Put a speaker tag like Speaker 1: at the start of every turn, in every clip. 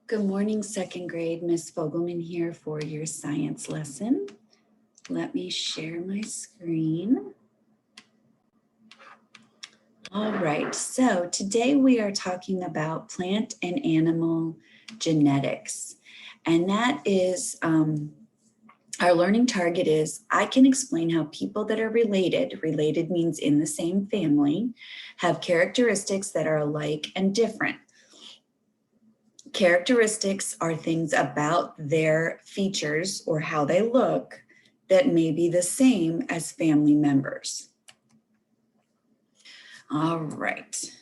Speaker 1: Good morning, second grade. Miss Fogelman here for your science lesson. Let me share my screen. All right, so today we are talking about plant and animal genetics. And that is, our learning target is, I can explain how people that are related means in the same family, have characteristics that are alike and different. Characteristics are things about their features or how they look that may be the same as family members. All right.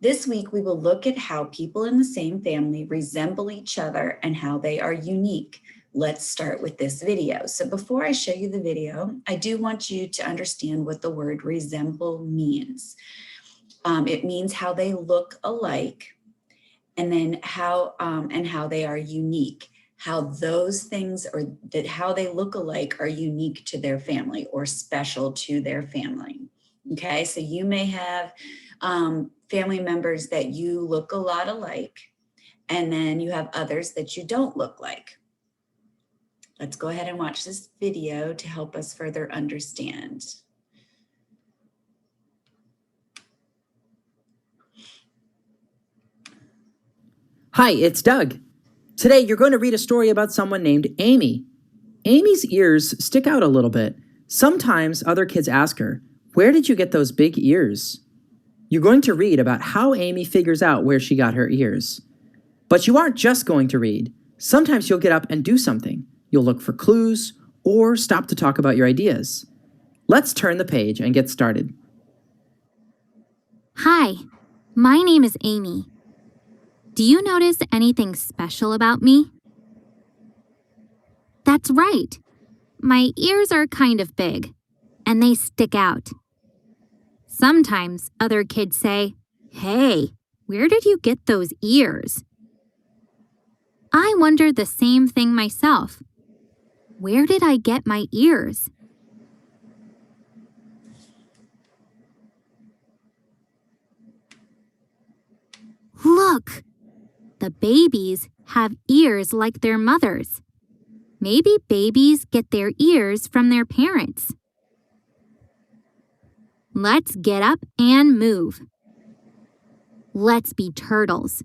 Speaker 1: This week, we will look at how people in the same family resemble each other and how they are unique. Let's start with this video. So before I show you the video, I do want you to understand what the word resemble means. It means how they look alike, and then how they are unique, how those things or that how they look alike are unique to their family or special to their family. Okay, so you may have family members that you look a lot alike, and then you have others that you don't look like. Let's go ahead and watch this video to help us further understand.
Speaker 2: Hi, it's Doug. Today you're going to read a story about someone named Amy. Amy's ears stick out a little bit. Sometimes other kids ask her, "Where did you get those big ears?" You're going to read about how Amy figures out where she got her ears. But you aren't just going to read. Sometimes you'll get up and do something. You'll look for clues or stop to talk about your ideas. Let's turn the page and get started.
Speaker 3: Hi, my name is Amy. Do you notice anything special about me? That's right. My ears are kind of big, and they stick out. Sometimes other kids say, "Hey, where did you get those ears?" I wonder the same thing myself. Where did I get my ears? Look! The babies have ears like their mothers. Maybe babies get their ears from their parents. Let's get up and move. Let's be turtles.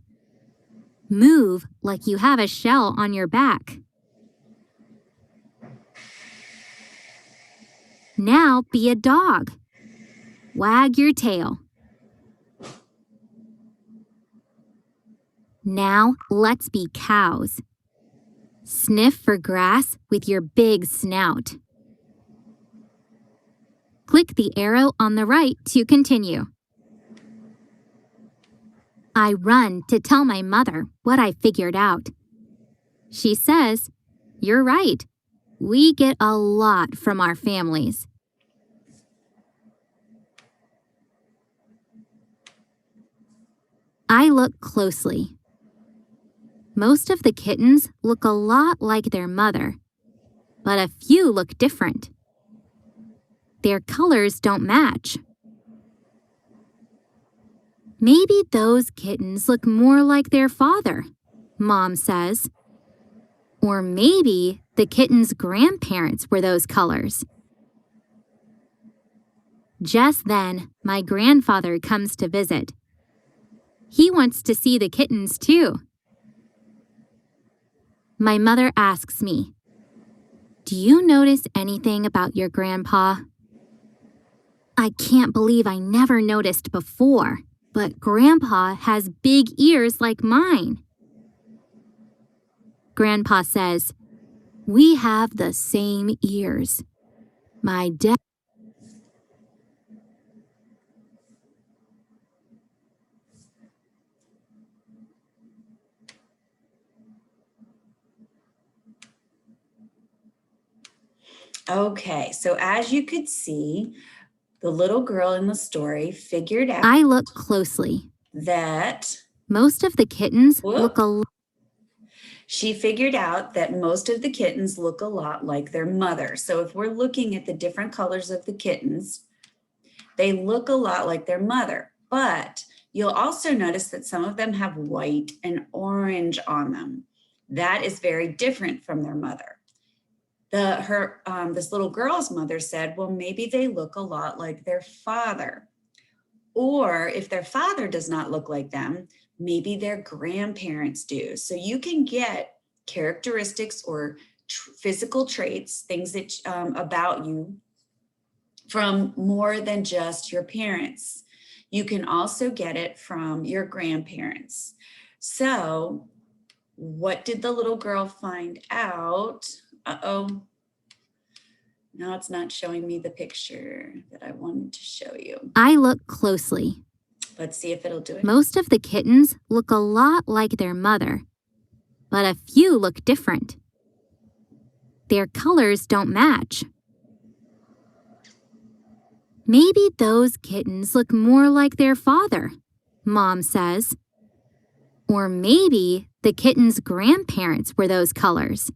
Speaker 3: Move like you have a shell on your back. Now be a dog. Wag your tail. Now let's be cows. Sniff for grass with your big snout. Click the arrow on the right to continue. I run to tell my mother what I figured out. She says, "You're right. We get a lot from our families." I look closely. Most of the kittens look a lot like their mother, but a few look different. Their colors don't match. Maybe those kittens look more like their father, Mom says. Or maybe the kitten's grandparents were those colors. Just then, my grandfather comes to visit. He wants to see the kittens too. My mother asks me, "Do you notice anything about your grandpa?" I can't believe I never noticed before, but Grandpa has big ears like mine. Grandpa says, "We have the same ears. My dad..."
Speaker 1: Okay, so as you could see, the little girl in the story figured out
Speaker 3: I look closely.
Speaker 1: that
Speaker 3: Most of the kittens look
Speaker 1: she figured out that most of the kittens look a lot like their mother. So if we're looking at the different colors of the kittens, they look a lot like their mother, but You'll also notice that some of them have white and orange on them. That is very different from their mother. This little girl's mother said, well, maybe they look a lot like their father. Or if their father does not look like them, maybe their grandparents do. So you can get characteristics or physical traits, things that about you from more than just your parents. You can also get it from your grandparents. So what did the little girl find out? Uh-oh. Now it's not showing me the picture that I wanted to show you.
Speaker 3: I look closely.
Speaker 1: Let's see if it'll do it.
Speaker 3: Most of the kittens look a lot like their mother, but a few look different. Their colors don't match. Maybe those kittens look more like their father, Mom says. Or maybe the kitten's grandparents were those colors.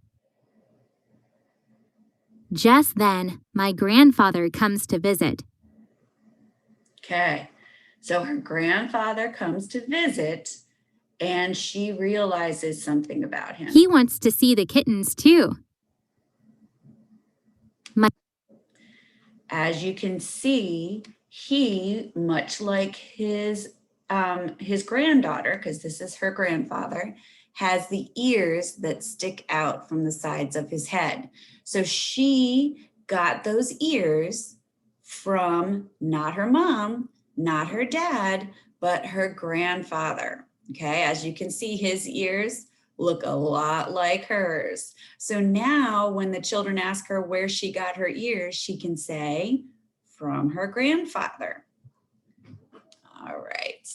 Speaker 3: Just then, my grandfather comes to visit.
Speaker 1: Okay, so her grandfather comes to visit and she realizes something about him.
Speaker 3: He wants to see the kittens too.
Speaker 1: As you can see, he, much like his granddaughter, because this is her grandfather, has the ears that stick out from the sides of his head. So she got those ears from not her mom, not her dad, but her grandfather. Okay, as you can see, his ears look a lot like hers. So now when the children ask her where she got her ears, she can say, from her grandfather. All right.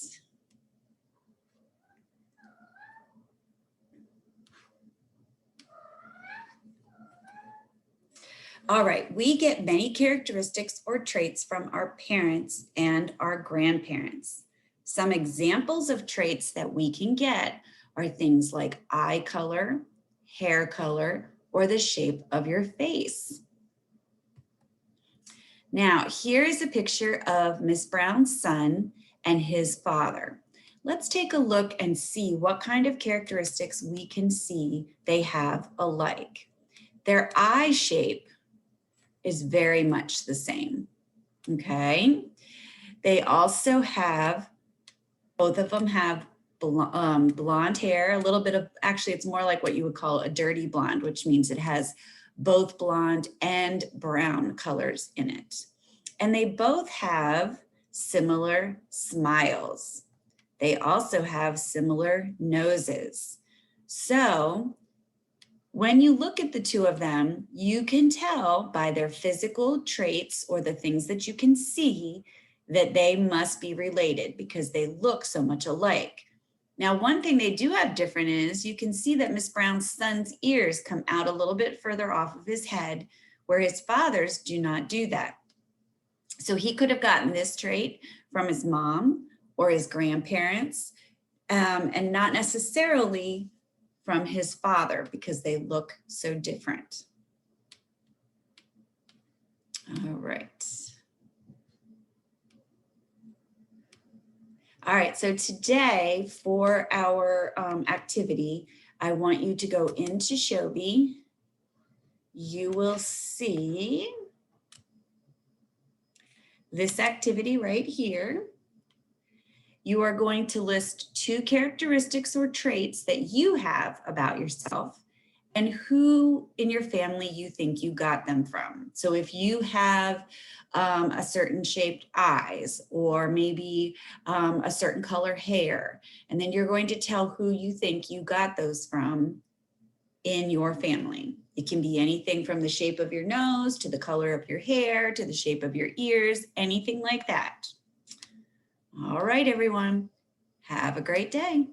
Speaker 1: All right, we get many characteristics or traits from our parents and our grandparents. Some examples of traits that we can get are things like eye color, hair color, or the shape of your face. Now, here is a picture of Miss Brown's son and his father. Let's take a look and see what kind of characteristics we can see they have alike. Their eye shape is very much the same, okay? They also have, both of them have blonde hair, a little bit of, actually it's more like what you would call a dirty blonde, which means it has both blonde and brown colors in it. And they both have similar smiles. They also have similar noses. So when you look at the two of them, you can tell by their physical traits or the things that you can see that they must be related because they look so much alike. Now, one thing they do have different is you can see that Miss Brown's son's ears come out a little bit further off of his head, where his father's do not do that. So he could have gotten this trait from his mom or his grandparents, and not necessarily from his father because they look so different. All right. All right, so today for our activity, I want you to go into Shobi. You will see this activity right here. You are going to list 2 characteristics or traits that you have about yourself and who in your family you think you got them from. So if you have a certain shaped eyes or maybe a certain color hair, and then you're going to tell who you think you got those from in your family. It can be anything from the shape of your nose to the color of your hair to the shape of your ears, anything like that. All right, everyone, have a great day.